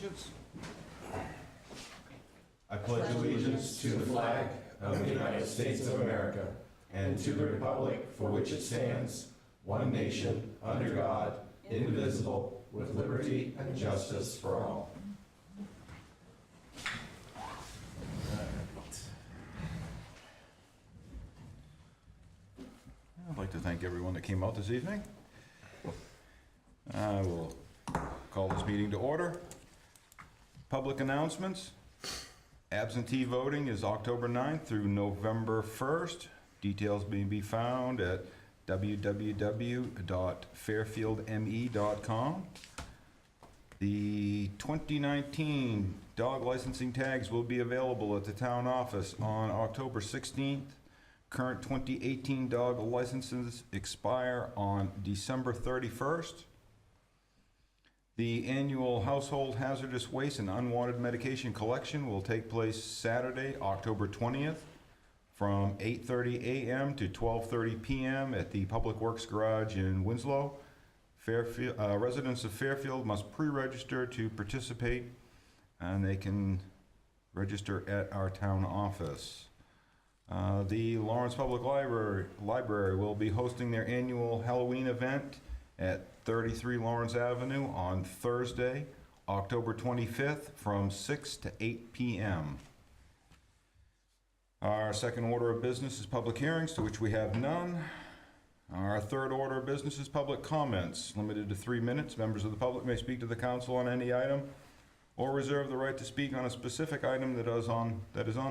allegiance. I pledge allegiance to the flag of the United States of America and to the republic for which it stands, one nation, under God, indivisible, with liberty and justice for all. I'd like to thank everyone that came out this evening. I will call this meeting to order. Public announcements. Absentee voting is October 9th through November 1st. Details may be found at www.fairfieldme.com. The 2019 dog licensing tags will be available at the town office on October 16th. Current 2018 dog licenses expire on December 31st. The annual household hazardous waste and unwanted medication collection will take place Saturday, October 20th from 8:30 a.m. to 12:30 p.m. at the Public Works Garage in Winslow. Residents of Fairfield must pre-register to participate, and they can register at our town office. The Lawrence Public Library will be hosting their annual Halloween event at 33 Lawrence Avenue on Thursday, October 25th from 6 to 8 p.m. Our second order of business is public hearings, to which we have none. Our third order of business is public comments, limited to 3 minutes. Members of the public may speak to the council on any item or reserve the right to speak on a specific item that is on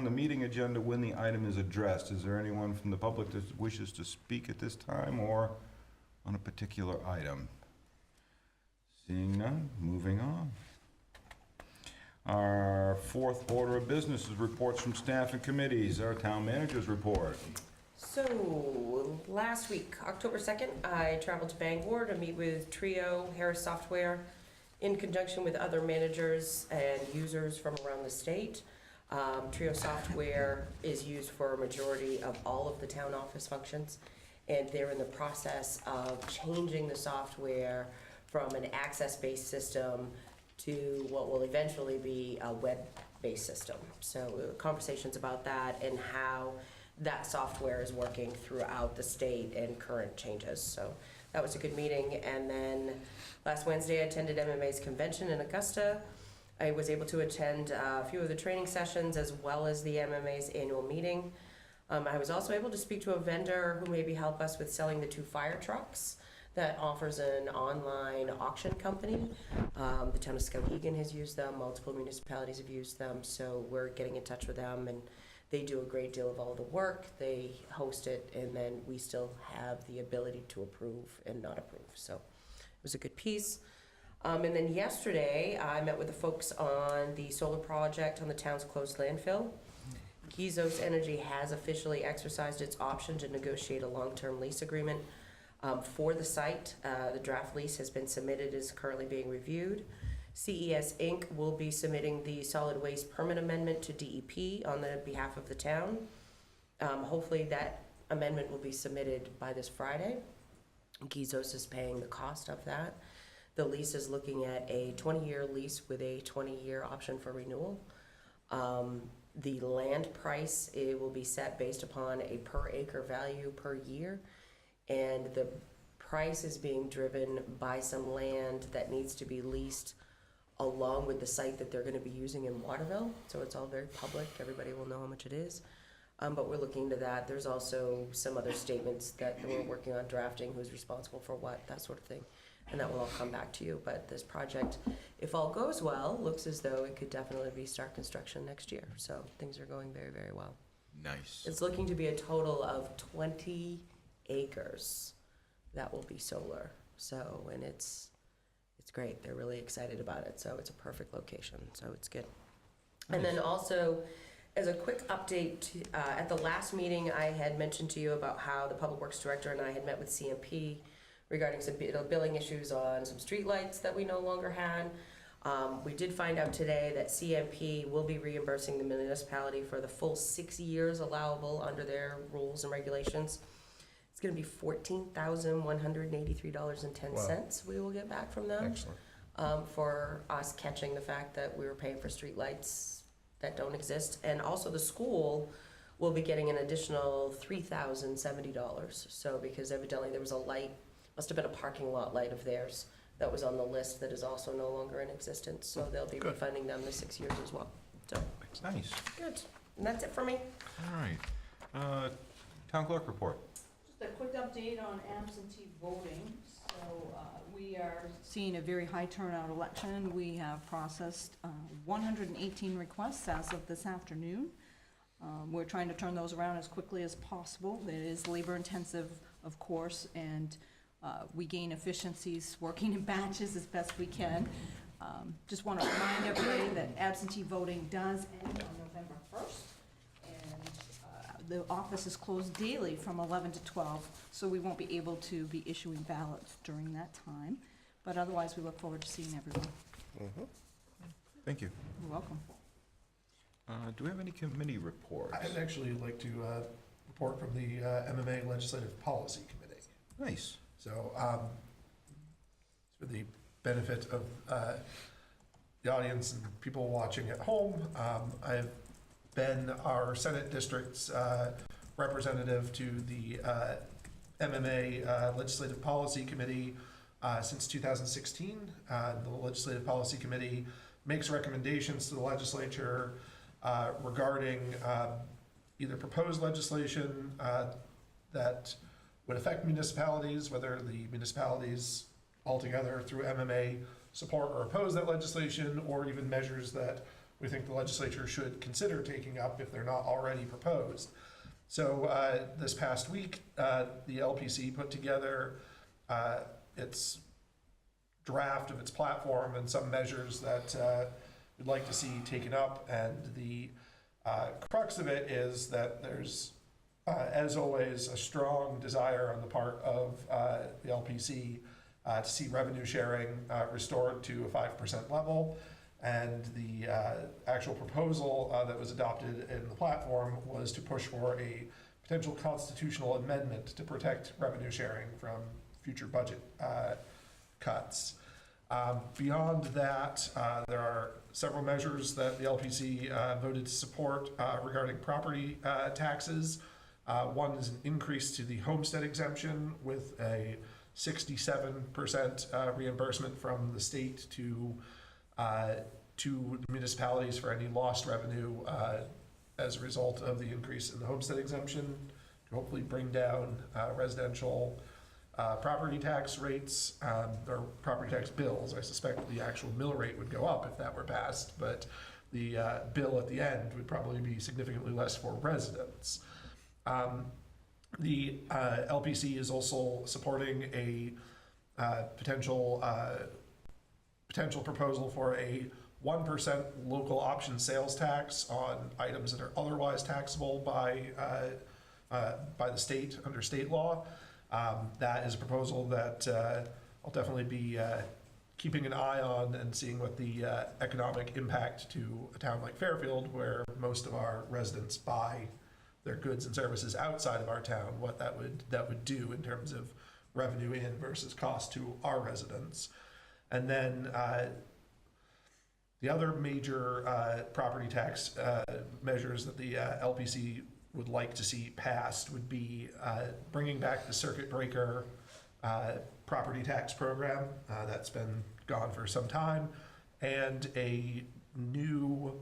the meeting agenda when the item is addressed. Is there anyone from the public that wishes to speak at this time or on a particular item? Seeing none, moving on. Our fourth order of business is reports from staff and committees. Our town manager's report. So, last week, October 2nd, I traveled to Bangor to meet with Trio Harris Software in conjunction with other managers and users from around the state. Trio Software is used for a majority of all of the town office functions, and they're in the process of changing the software from an access-based system to what will eventually be a web-based system. So conversations about that and how that software is working throughout the state and current changes. So that was a good meeting. And then last Wednesday I attended MMA's convention in Augusta. I was able to attend a few of the training sessions as well as the MMA's annual meeting. I was also able to speak to a vendor who maybe help us with selling the 2 fire trucks that offers an online auction company. The town of Skowhegan has used them, multiple municipalities have used them, so we're getting in touch with them, and they do a great deal of all the work. They host it, and then we still have the ability to approve and not approve. So it was a good piece. And then yesterday, I met with the folks on the solar project on the town's closed landfill. Gizos Energy has officially exercised its option to negotiate a long-term lease agreement for the site. The draft lease has been submitted, is currently being reviewed. CES Inc. will be submitting the solid waste permit amendment to DEP on the behalf of the town. Hopefully that amendment will be submitted by this Friday. Gizos is paying the cost of that. The lease is looking at a 20-year lease with a 20-year option for renewal. The land price, it will be set based upon a per acre value per year, and the price is being driven by some land that needs to be leased along with the site that they're going to be using in Waterville. So it's all very public. Everybody will know how much it is. But we're looking into that. There's also some other statements that we're working on drafting, who's responsible for what, that sort of thing. And that will all come back to you. But this project, if all goes well, looks as though it could definitely be start construction next year. So things are going very, very well. Nice. It's looking to be a total of 20 acres that will be solar. So, and it's great. They're really excited about it. So it's a perfect location. So it's good. Nice. And then also, as a quick update, at the last meeting, I had mentioned to you about how the Public Works Director and I had met with CMP regarding some billing issues on some streetlights that we no longer had. We did find out today that CMP will be reimbursing the municipality for the full 6 years allowable under their rules and regulations. It's going to be $14,183.10 we will get back from them. Excellent. for us catching the fact that we were paying for streetlights that don't exist. And also the school will be getting an additional $3,070. So because evidently there was a light, must have been a parking lot light of theirs that was on the list that is also no longer in existence. So they'll be Good. refunding them the 6 years as well. So, Nice. good. And that's it for me. All right. Town clerk report. Just a quick update on absentee voting. So we are seeing a very high turnout election. We have processed 118 requests as of this afternoon. We're trying to turn those around as quickly as possible. It is labor intensive, of course, and we gain efficiencies working in batches as best we can. Just want to remind everybody that absentee voting does end on November 1st. And the office is closed daily from 11 to 12, so we won't be able to be issuing ballots during that time. But otherwise, we look forward to seeing everyone. Thank you. You're welcome. Do we have any committee reports? I'd actually like to report from the MMA Legislative Policy Committee. Nice. So, for the benefit of the audience and people watching at home, I've been our Senate District's representative to the MMA Legislative Policy Committee since 2016. The Legislative Policy Committee makes recommendations to the legislature regarding either proposed legislation that would affect municipalities, whether the municipalities altogether through MMA support or oppose that legislation, or even measures that we think the legislature should consider taking up if they're not already proposed. So this past week, the LPC put together its draft of its platform and some measures that we'd like to see taken up, and the crux of it is that there's, as always, a strong desire on the part of the LPC to see revenue sharing restored to a 5% level, and the actual proposal that was adopted in the platform was to push for a potential constitutional amendment to protect revenue sharing from future budget cuts. Beyond that, there are several measures that the LPC voted to support regarding property taxes. One is an increase to the homestead exemption with a 67% reimbursement from the state to municipalities for any lost revenue as a result of the increase in the homestead exemption, to hopefully bring down residential property tax rates, or property tax bills. I suspect the actual mill rate would go up if that were passed, but the bill at the end would probably be significantly less for residents. The LPC is also supporting a potential proposal for a 1% local option sales tax on items that are otherwise taxable by the state under state law. That is a proposal that I'll definitely be keeping an eye on and seeing what the economic impact to a town like Fairfield, where most of our residents buy their goods and services outside of our town, what that would do in terms of revenue in versus cost to our residents. And then the other major property tax measures that the LPC would like to see passed would be bringing back the circuit breaker property tax program that's been gone for some time, and a new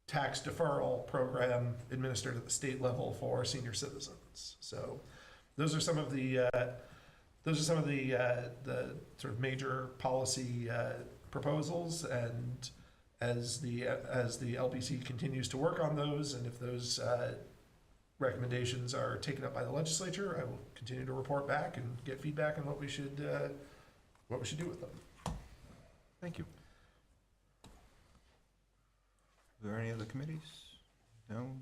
tax deferral program administered at the state level for senior citizens. So those are some of the sort of major policy proposals, and as the LPC continues to work on those, and if those recommendations are taken up by the legislature, I will continue to report back and get feedback on what we should do with them. Thank you. Are there any other committees? No?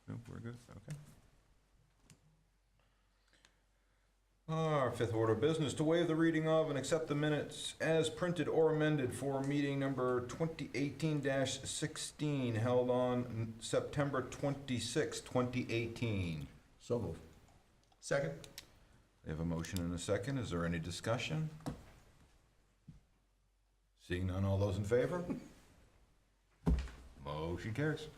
No, we're good? Okay. Our fifth order of business, to waive the reading of and accept the minutes as printed or amended for meeting number 2018-16 held on September 26, 2018. So moved. Second. We have a motion and a second. Is there any discussion? Seeing none, all those in favor? Motion carries.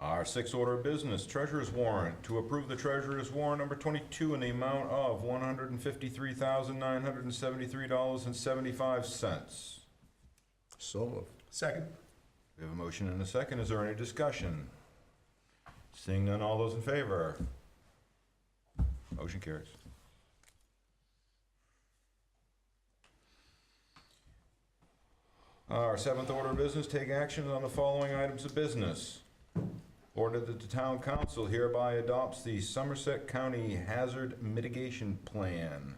Our sixth order of business, treasurer's warrant, to approve the treasurer's warrant number 22 in the amount of $153,973.75. So moved. Second? We have a motion and a second. Is there any discussion? Seeing none, all those in favor? Motion carries. Our seventh order of business, take action on the following items of business. Order that the town council hereby adopts the Somerset County Hazard Mitigation Plan.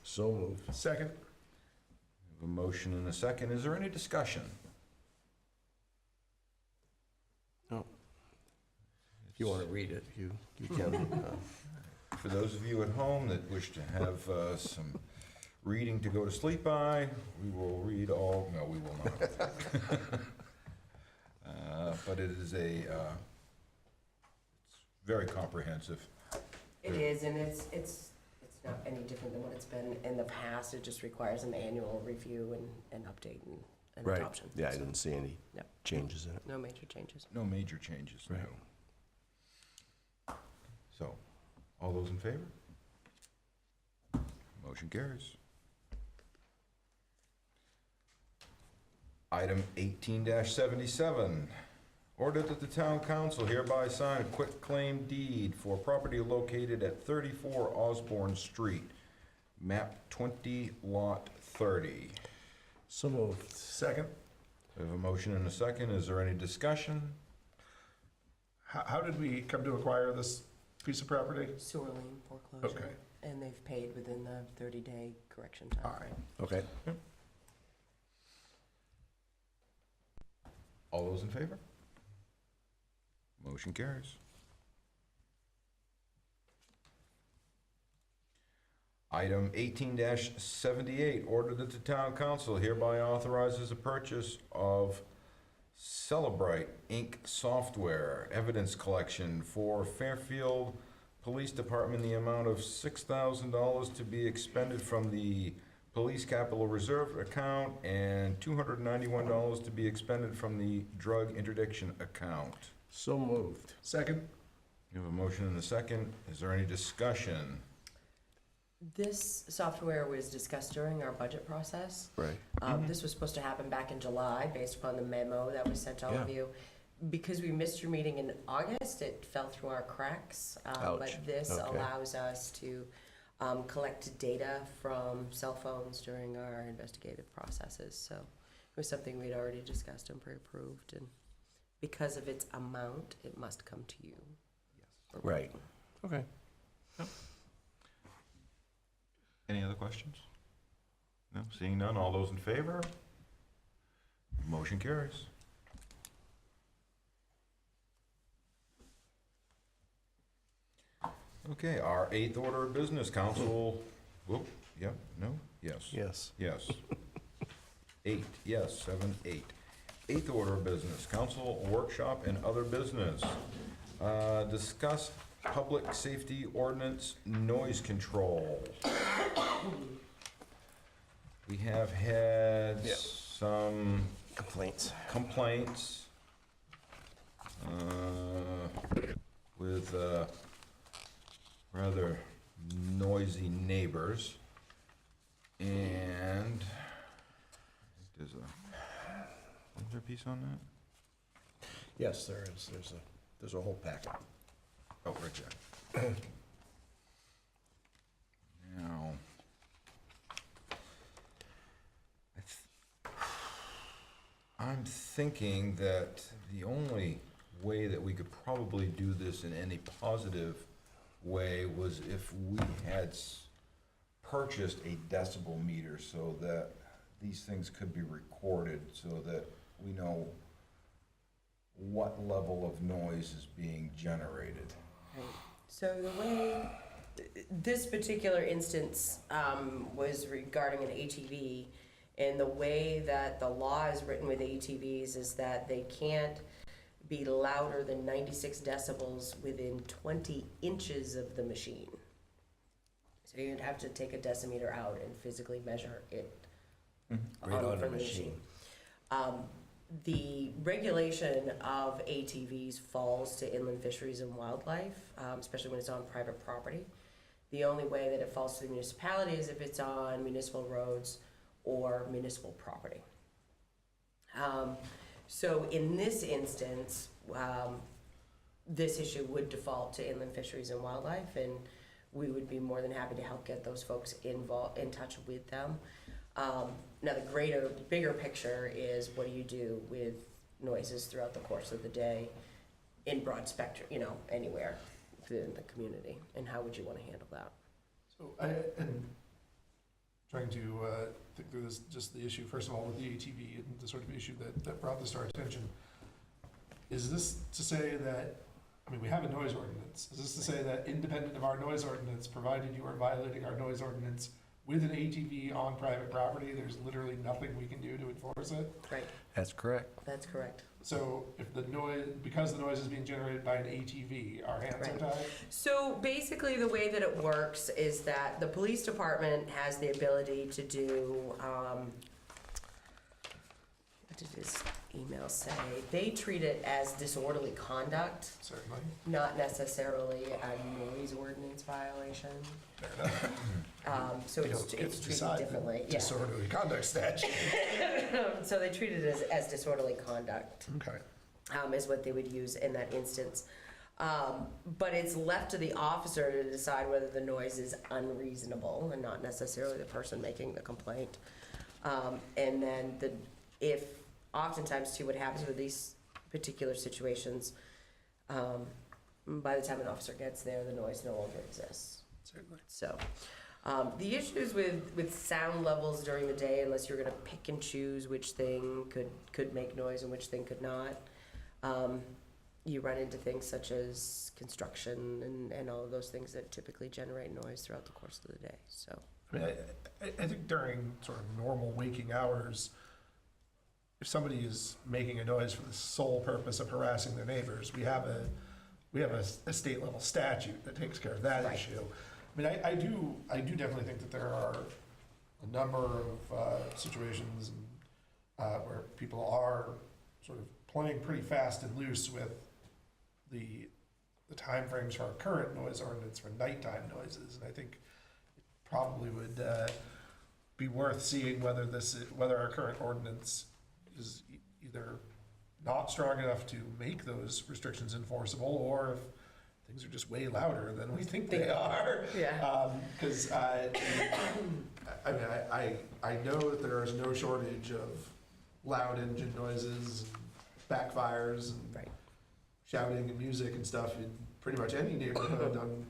So moved. Second? We have a motion and a second. Is there any discussion? No. If you want to read it, you can. For those of you at home that wish to have some reading to go to sleep by, we will read all, no, we will not. But it is it's very comprehensive. It is, and it's not any different than what it's been in the past. It just requires an annual review and update and Right. adoption. Yeah, I So, didn't see any Yep. changes in it. no major changes. No major changes, no. Right. So, all those in favor? Motion carries. Item 18-77, order that the town council hereby sign a quitclaim deed for property located at 34 Osborne Street, map 20, lot 30. So moved. Second? We have a motion and a second. Is there any discussion? How did we come to acquire this piece of property? Sewer lien foreclosure. Okay. And they've paid within the 30-day correction All timeframe. Okay. All those in favor? Motion carries. Item 18-78, order that the town council hereby authorizes the purchase of Celebrite Inc. software evidence collection for Fairfield Police Department in the amount of $6,000 to be expended from the Police Capital Reserve account and $291 to be expended from the Drug Interdiction account. So moved. Second? You have a motion and a second. Is there any discussion? This software was discussed during our budget process. Right. This was supposed to happen back in July, based upon the memo that was sent to all of Yeah. you. Because we missed your meeting in August, it fell through our cracks. Ouch. But this Okay. allows us to collect data from cell phones during our investigative processes. So it was something we'd already discussed and pre-approved, and because of its amount, it must come to you. Yes. Right. Okay. Any other questions? No, seeing none, all those in favor? Motion carries. Okay, our eighth order of business, council, whoop, yep, no, yes. Yes. Yes. 8, yes, 7, 8. Eighth order of business, council workshop and other business. Discuss public safety ordinance noise control. We have had Yeah. some Complaints. complaints with rather noisy neighbors. And I think is there a piece on that? Yes, there is. There's a whole packet. Oh, right there. Now, I'm thinking that the only way that we could probably do this in any positive way was if we had purchased a decibel meter so that these things could be recorded so that we know what level of noise is being generated. Right. So the way, this particular instance was regarding an ATV, and the way that the law is written with ATVs is that they can't be louder than 96 decibels within 20 inches of the machine. So you'd have to take a decimeter out and physically measure it Right on a from the machine. The regulation of ATVs falls to inland fisheries and wildlife, especially when it's on private property. The only way that it falls to the municipality is if it's on municipal roads or municipal property. So in this instance, this issue would default to inland fisheries and wildlife, and we would be more than happy to help get those folks in touch with them. Now the bigger picture is what do you do with noises throughout the course of the day in broad spectrum, anywhere within the community, and how would you want to handle that? So I am trying to think through this, just the issue, first of all, with the ATV and the sort of issue that brought this to our attention. Is this to say that, we have a noise ordinance. Is this to say that independent of our noise ordinance, provided you are violating our noise ordinance with an ATV on private property, there's literally nothing we can do to enforce it? Right, That's correct. that's correct. So if because the noise is being generated by an ATV, our hands are Right. tied? So basically, the way that it works is that the police department has the ability to do, what did his email say? They treat it as disorderly conduct, Certainly. not necessarily a noise ordinance violation. Fair enough. So We it's don't get to treated decide the differently, yeah. disorderly conduct statute. So they treat it as disorderly conduct. Okay. Is what they would use in that instance. But it's left to the officer to decide whether the noise is unreasonable and not necessarily the person making the complaint. And then oftentimes too, what happens with these particular situations, by the time an officer gets there, the noise no longer exists. Certainly. So, the issues with sound levels during the day, unless you're gonna pick and choose which thing could make noise and which thing could not, you run into things such as construction and all of those things that typically generate noise throughout the course of the day, so. I think during sort of normal waking hours, if somebody is making a noise for the sole purpose of harassing their neighbors, we have a state level statute that takes care of that Right. issue. I do definitely think that there are a number of situations where people are sort of playing pretty fast and loose with the timeframes for our current noise ordinance for nighttime noises, and I think it probably would be worth seeing whether our current ordinance is either not strong enough to make those restrictions enforceable, or if things are just way louder than we think they are. Yeah. Because I know that there is no shortage of loud engine noises, backfires, and Right. shouting and music and stuff in pretty much any neighborhood on,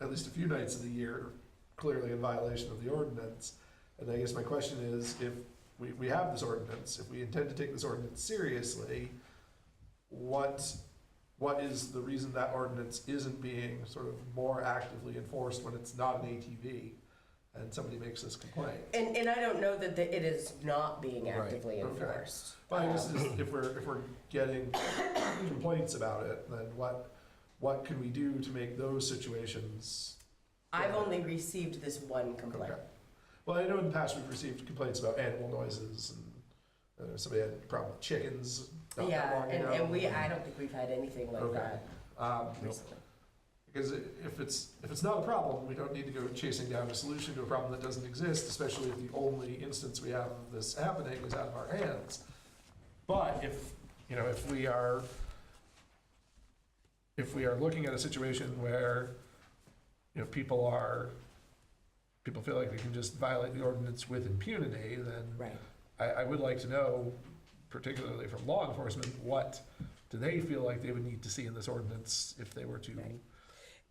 at least a few nights of the year, clearly in violation of the ordinance. And I guess my question is, if we have this ordinance, if we intend to take this ordinance seriously, what is the reason that ordinance isn't being sort of more actively enforced when it's not an ATV and somebody makes this complaint? And I don't know that it is not being actively Right. Okay. enforced. Well, I guess if we're getting complaints about it, then what can we do to make those situations? I've only received this one complaint. Okay. Well, I know in the past we've received complaints about animal noises, and somebody had a problem with chickens not that Yeah, long ago. and I don't think we've had anything like Okay. that recently. Because if it's not a problem, we don't need to go chasing down a solution to a problem that doesn't exist, especially if the only instance we have of this happening is out of our hands. But if we are looking at a situation where people feel like they can just violate the ordinance with impunity, then Right. I would like to know, particularly from law enforcement, what do they feel like they would need to see in this ordinance if they were to? Right.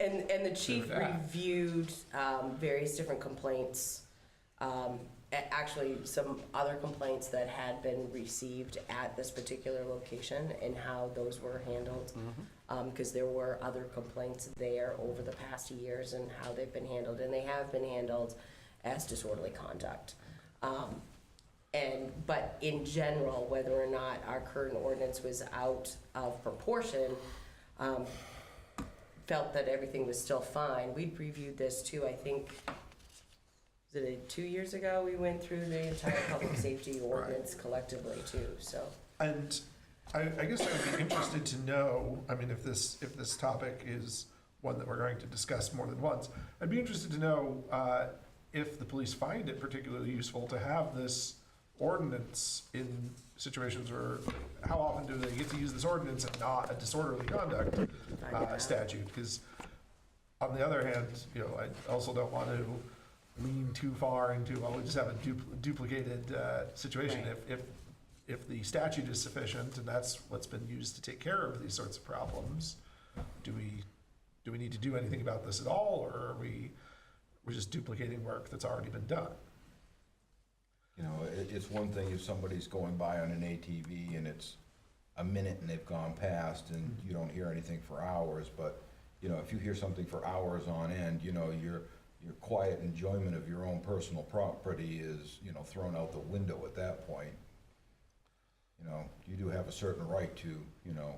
And the chief that. reviewed various different complaints, actually some other complaints that had been received at this particular location and how those were handled. Because there were other complaints there over the past years and how they've been handled, and they have been handled as disorderly conduct. But in general, whether or not our current ordinance was out of proportion, felt that everything was still fine. We'd reviewed this too, I think, was it 2 years ago? We went through the entire public safety ordinance collectively too, so. And I guess I would be interested to know, I mean, if this topic is one that we're going to discuss more than once, I'd be interested to know if the police find it particularly useful to have this ordinance in situations where, how often do they get to use this ordinance and not a disorderly conduct statute? Because on the other hand, you know, I also don't want to lean too far into, well, we just have a duplicated situation. Right. If the statute is sufficient and that's what's been used to take care of these sorts of problems, do we need to do anything about this at all, or are we're just duplicating work that's already been done? You know, it's one thing if somebody's going by on an ATV and it's a minute and they've gone past and you don't hear anything for hours, but, you know, if you hear something for hours on end, you know, your quiet enjoyment of your own personal property is, you know, thrown out the window at that point. You know, you do have a certain right to, you know,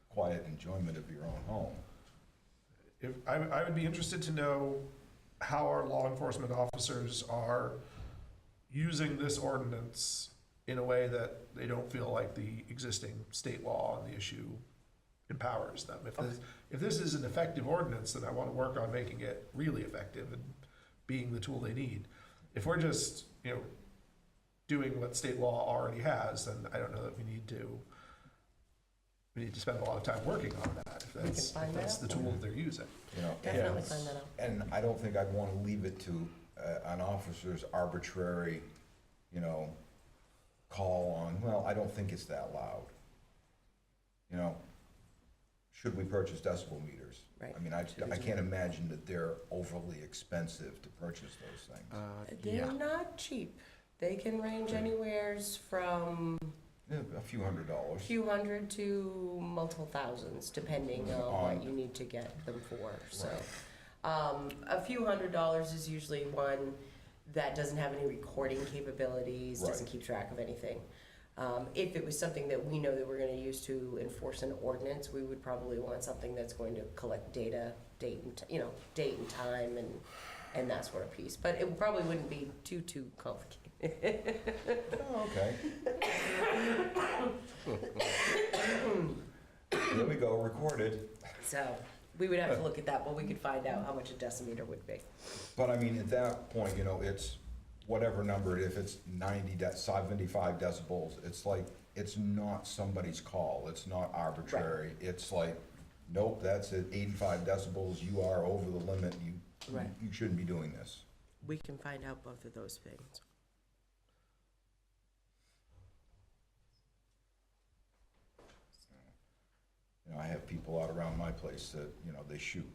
quiet enjoyment of your own home. If I would be interested to know how our law enforcement officers are using this ordinance in a way that they don't feel like the existing state law on the issue empowers them. If this is an effective ordinance, then I want to work on making it really effective and being the tool they need. If we're just, you know, doing what state law already has, then I don't know that we need to spend a lot of time working on that, if that's the tool that they're using. You know, Definitely find that out. and I don't think I'd want to leave it to an officer's arbitrary, you know, call on, well, I don't think it's that loud. You know, should we purchase decibel meters? Right. I mean, I can't imagine that they're overly expensive to purchase those things. They're not cheap. They can range anywheres from Yeah, a few $100s. a few hundred to multiple thousands, depending on what you need to get them for, so. A few $100s is usually one that doesn't have any recording capabilities, doesn't Right. keep track of anything. If it was something that we know that we're gonna use to enforce an ordinance, we would probably want something that's going to collect data, date and time and that sort of piece. But it probably wouldn't be too complicated. Oh, okay. There we go, recorded. So, we would have to look at that, but we could find out how much a decimeter would be. But I mean, at that point, you know, it's whatever number, if it's 75 decibels, it's like, it's not somebody's call, it's not arbitrary. It's like, nope, that's at 85 decibels, you are over the limit, Right. you shouldn't be doing this. We can find out both of those things. You know, I have people out around my place that, you know, they shoot.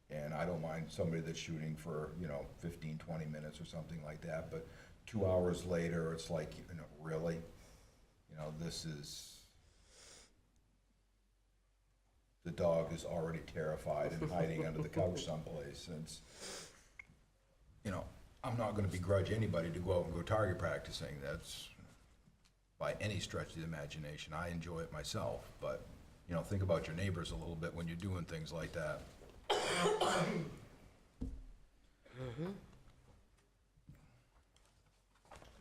And I don't mind somebody that's shooting for, you know, 15, 20 minutes or something like that, but 2 hours later, it's like, you know, really? You know, this is, the dog is already terrified and hiding under the couch someplace. And it's, you know, I'm not gonna begrudge anybody to go out and go target practicing. That's by any stretch of the imagination. I enjoy it myself, but, you know, think about your neighbors a little bit when you're doing things like that.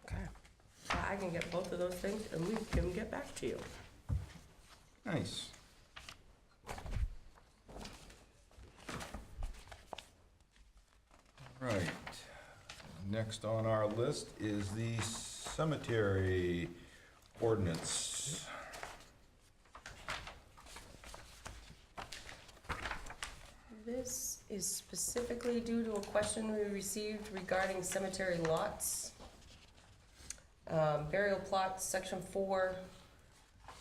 Okay. I can get both of those things and we can get back to you. Nice. Right. Next on our list is the cemetery ordinance. This is specifically due to a question we received regarding cemetery lots. Burial plots, section 4.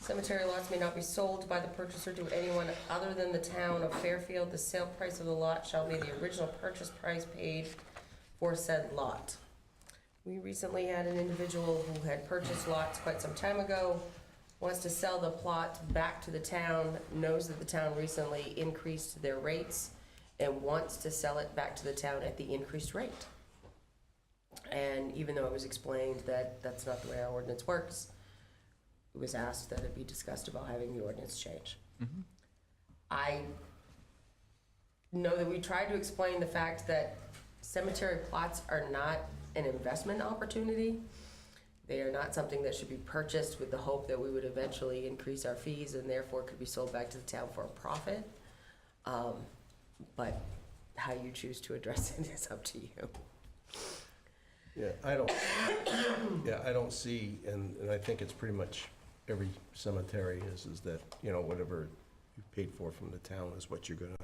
Cemetery lots may not be sold by the purchaser to anyone other than the town of Fairfield. The sale price of the lot shall be the original purchase price paid for said lot. We recently had an individual who had purchased lots quite some time ago, wants to sell the plot back to the town, knows that the town recently increased their rates, and wants to sell it back to the town at the increased rate. And even though it was explained that that's not the way our ordinance works, it was asked that it be discussed about having the ordinance change. I No, that we tried to explain the fact that cemetery plots are not an investment opportunity. They are not something that should be purchased with the hope that we would eventually increase our fees and therefore could be sold back to the town for a profit. But how you choose to address it is up to you. Yeah, I don't see, and I think it's pretty much every cemetery is that, you know, whatever you paid for from the town is what you're gonna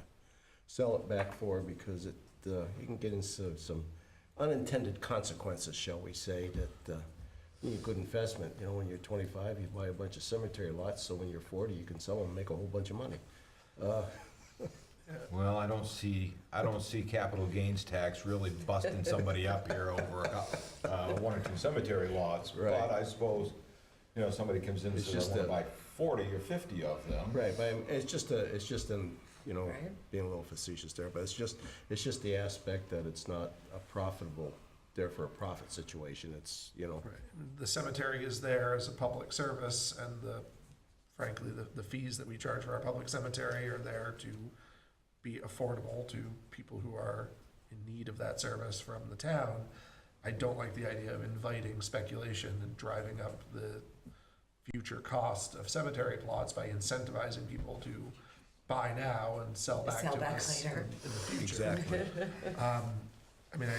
sell it back for, because you can get into some unintended consequences, shall we say, that need a good investment. You know, when you're 25, you buy a bunch of cemetery lots, so when you're 40, you can sell them and make a whole bunch of money. Well, I don't see capital gains tax really busting somebody up here over one or two cemetery lots. Right. But I suppose, you know, somebody comes in and It's says, just I want to a- buy 40 or 50 of them. Right, but it's just an, you know, Right. being a little facetious there, but it's just the aspect that it's not a profitable, there for a profit situation. It's, you know, Right. The cemetery is there as a public service, and frankly, the fees that we charge for our public cemetery are there to be affordable to people who are in need of that service from the town. I don't like the idea of inviting speculation and driving up the future cost of cemetery plots by incentivizing people to buy now and sell back Sell to back us later. in the future. exactly. I mean,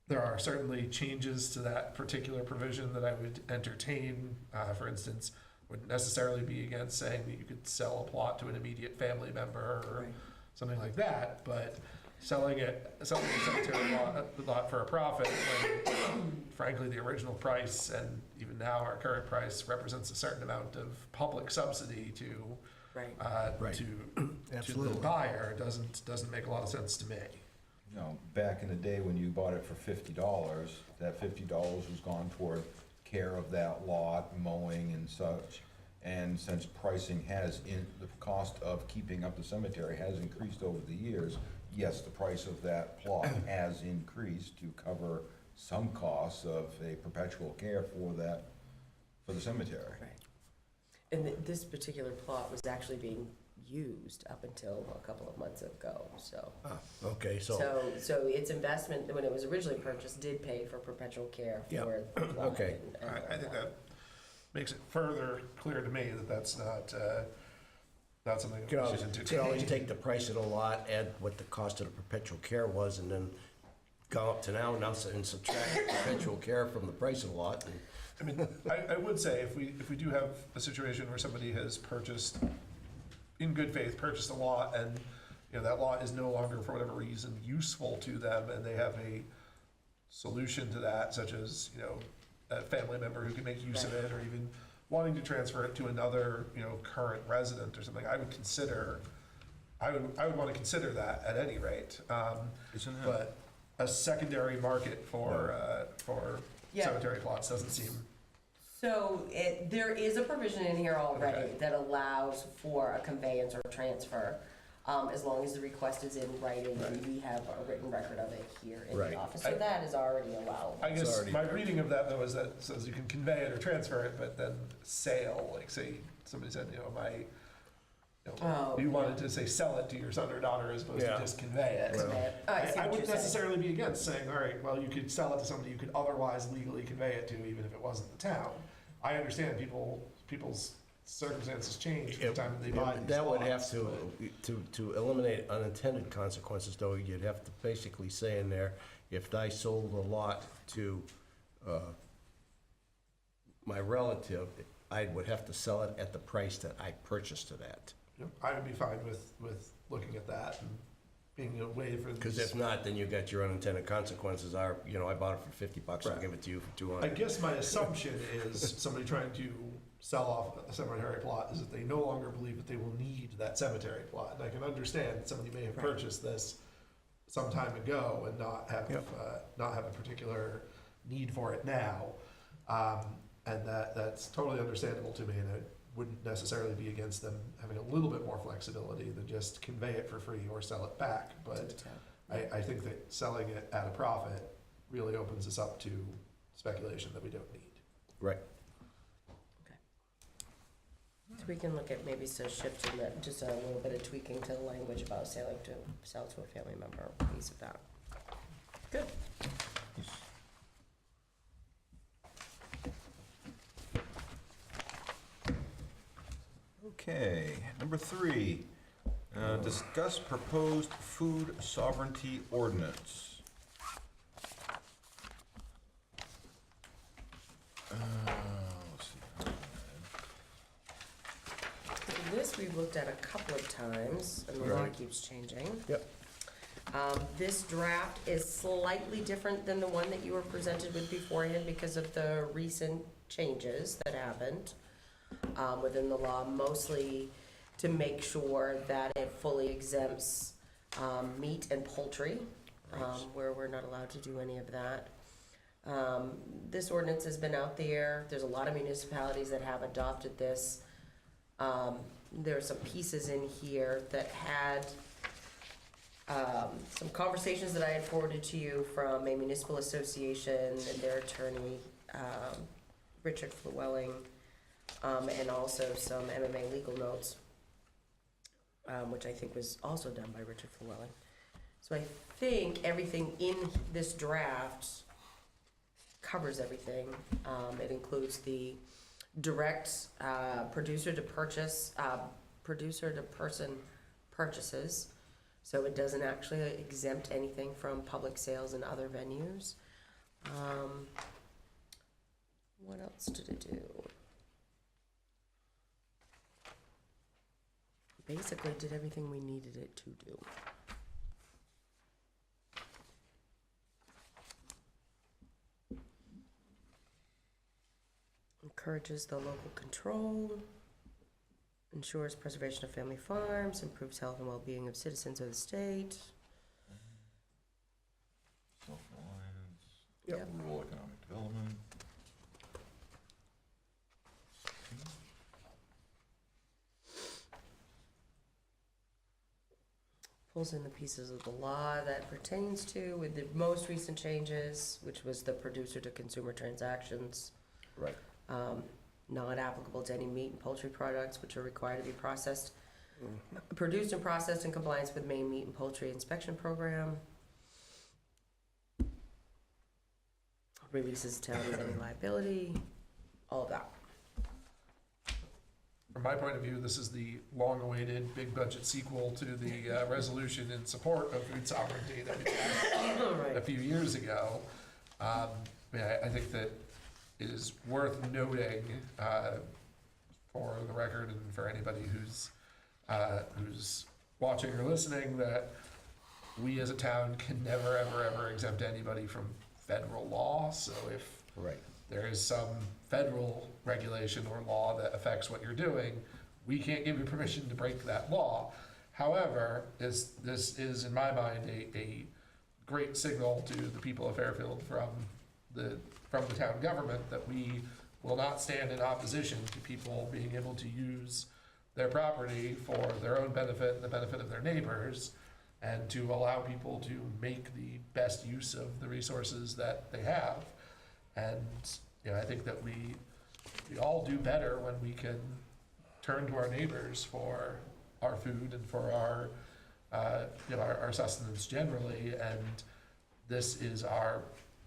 there are certainly changes to that particular provision that I would entertain. For instance, wouldn't necessarily be against saying that you could sell a plot to an immediate family member or Right. something like that, but selling a cemetery lot for a profit when frankly the original price and even now our current price represents a certain amount of public subsidy to Right. Right. to the Absolutely. buyer doesn't make a lot of sense to me. You know, back in the day when you bought it for $50, that $50 was gone toward care of that lot, mowing and such. And since pricing the cost of keeping up the cemetery has increased over the years, yes, the price of that plot has increased to cover some costs of a perpetual care for the cemetery. Right. And this particular plot was actually being used up until a couple of months ago, so. Okay, so, So its investment, when it was originally purchased, did pay for perpetual care Yeah. for the plot. Okay. and I think that makes it further clear to me that that's not something you that we can should always, you can always entertain. take the price of the lot, add what the cost of the perpetual care was, and then go up to now and subtract the perpetual care from the price of the lot. And I mean, I would say if we do have a situation where somebody has purchased, in good faith, purchased a lot, and you know that lot is no longer for whatever reason useful to them, and they have a solution to that, such as you know a family member who can make use of it, or even wanting to transfer it to another current resident or something, I would want to consider that at any rate. Isn't that? But a secondary market for Yeah. cemetery plots doesn't seem. So there is a provision in here already Okay. that allows for a conveyance or transfer, as long as the request is in writing, and we have a written record of it here in Right. the office. So that is already allowable. I guess already- my reading of that though is that it says you can convey it or transfer it, but then sale, like say somebody said, Oh, you wanted to say sell it to your son or daughter as opposed Yeah. to just convey it. Convey it. Oh, I see I what you're wouldn't saying. necessarily be against saying, all right, well, you could sell it to somebody you could otherwise legally convey it to, even if it wasn't the town. I understand people's circumstances change from the time that they buy these that would have lots, to eliminate unintended consequences, though, you'd have to basically say in there, if I sold a lot to my relative, I would have to sell it at the price that I purchased it at. I would be fine with looking at that and being a way for. Because these- if not, then you got your unintended consequences are, I bought it for $50, I'll Right. give it to you for I 200. guess my assumption is somebody trying to sell off a cemetery plot is that they no longer believe that they will need that cemetery plot. And I can understand that somebody may have purchased this some time ago and not have a particular need for it now. And that's totally understandable to me, and I wouldn't necessarily be against them having a little bit more flexibility than just convey it for free or sell it back. But I think that selling it at a profit really opens us up to speculation that we don't need. Right. We can look at maybe so shifting that, just a little bit of tweaking to the language about sell to a family member, piece of that. Good. Okay, number 3, discuss proposed food sovereignty ordinance. Let's see. This we've looked at a couple of times, and the law Right. keeps changing. Yep. This draft is slightly different than the one that you were presented with beforehand because of the recent changes that happened within the law, mostly to make sure that it fully exempts meat and poultry, where we're not allowed to do any of that. This ordinance has been out there. There's a lot of municipalities that have adopted this. There are some pieces in here that had some conversations that I had forwarded to you from a municipal association and their attorney, Richard Llewellyn, and also some MMA legal notes, which I think was also done by Richard Llewellyn. So I think everything in this draft covers everything. It includes the direct producer to person purchases. So it doesn't actually exempt anything from public sales and other venues. What else did it do? Basically did everything we needed it to do. Encourages the local control, ensures preservation of family farms, improves health and well-being of citizens of the state. Self-reliance, Yep. rural economic development. Pulls in the pieces of the law that pertains to with the most recent changes, which was the producer to consumer transactions. Right. Not applicable to any meat and poultry products which are required to be processed, produced and processed in compliance with Maine Meat and Poultry Inspection Program. Releases town of any liability, all of that. From my point of view, this is the long-awaited big budget sequel to the resolution in support of food sovereignty that we passed a Right. few years ago. I think that it is worth noting for the record and for anybody who's watching or listening that we as a town can never, ever, ever exempt anybody from federal law. So if Right. there is some federal regulation or law that affects what you're doing, we can't give you permission to break that law. However, this is, in my mind, a great signal to the people of Fairfield from the town government that we will not stand in opposition to people being able to use their property for their own benefit and the benefit of their neighbors, and to allow people to make the best use of the resources that they have. And I think that we all do better when we can turn to our neighbors for our food and for our sustenance generally. And this is our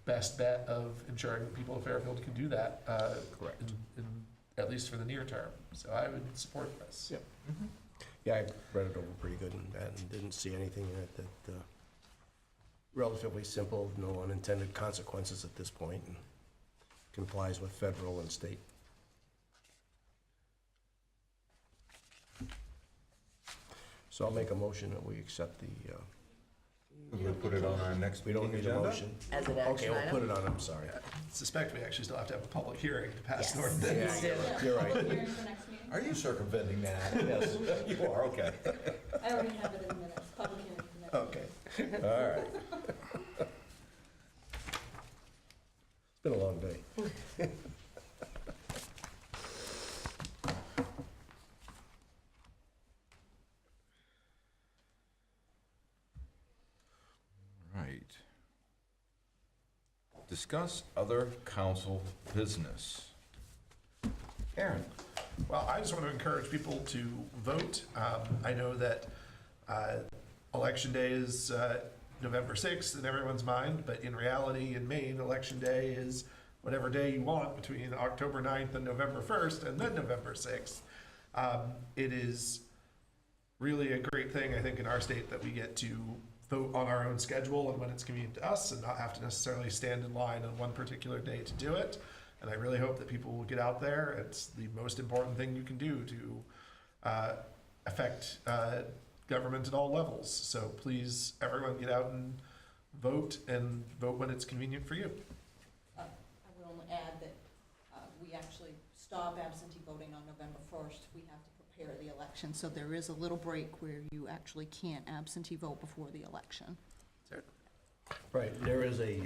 best bet of ensuring that people of Fairfield can do that. Correct. In at least for the near term. So I would support this. Yep. Yeah, I read it over pretty good and didn't see anything in it that relatively simple, no unintended consequences at this point, and complies with federal and state. So I'll make a motion that we accept the, We'll put it on our next we don't meeting need a agenda. motion. As an Okay, action we'll item. put it on, I'm sorry. I suspect we actually still have to have a public hearing to pass an Yes. ordinance. Yeah, you're right. Hearing for next meeting? Are you circumventing that? Yes. You are, okay. I already have it in the minutes, public hearing for next meeting. Okay, all right. It's been a long day. Right. Discuss other council business. Aaron? Well, I just want to encourage people to vote. I know that Election Day is November 6th in everyone's mind, but in reality, in Maine, Election Day is whatever day you want between October 9th and November 1st, and then November 6th. It is really a great thing, I think, in our state that we get to vote on our own schedule and when it's convenient to us and not have to necessarily stand in line on one particular day to do it. And I really hope that people will get out there. It's the most important thing you can do to affect government at all levels. So please, everyone, get out and vote when it's convenient for you. I would only add that we actually stop absentee voting on November 1st. We have to prepare the election, so there is a little break where you actually can't absentee vote before the election. Right, there is a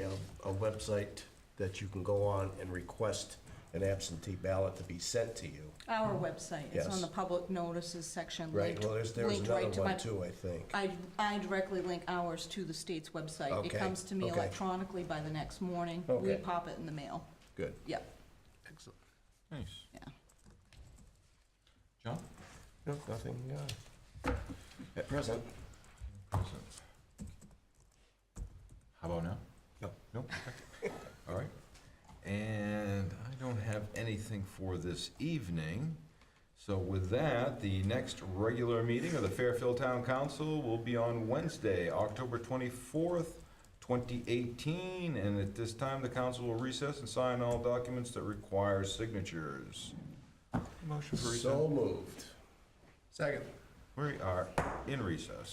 website that you can go on and request an absentee ballot to be sent to you. Our website is on Yes. the public notices section. Right, linked- well, there's linked another right to my- one too, I think. I directly link ours to the state's website. It Okay, comes to me okay. electronically by the next morning. We Okay. pop it in the mail. Good. Yep, Excellent. Nice. yeah. John? No, nothing at present. How about now? No. No? Okay. All right. And I don't have anything for this evening. So with that, the next regular meeting of the Fairfield Town Council will be on Wednesday, October 24th, 2018. And at this time, the council will recess and sign all documents that require signatures. Motion for recess. So moved. Second. We are in recess.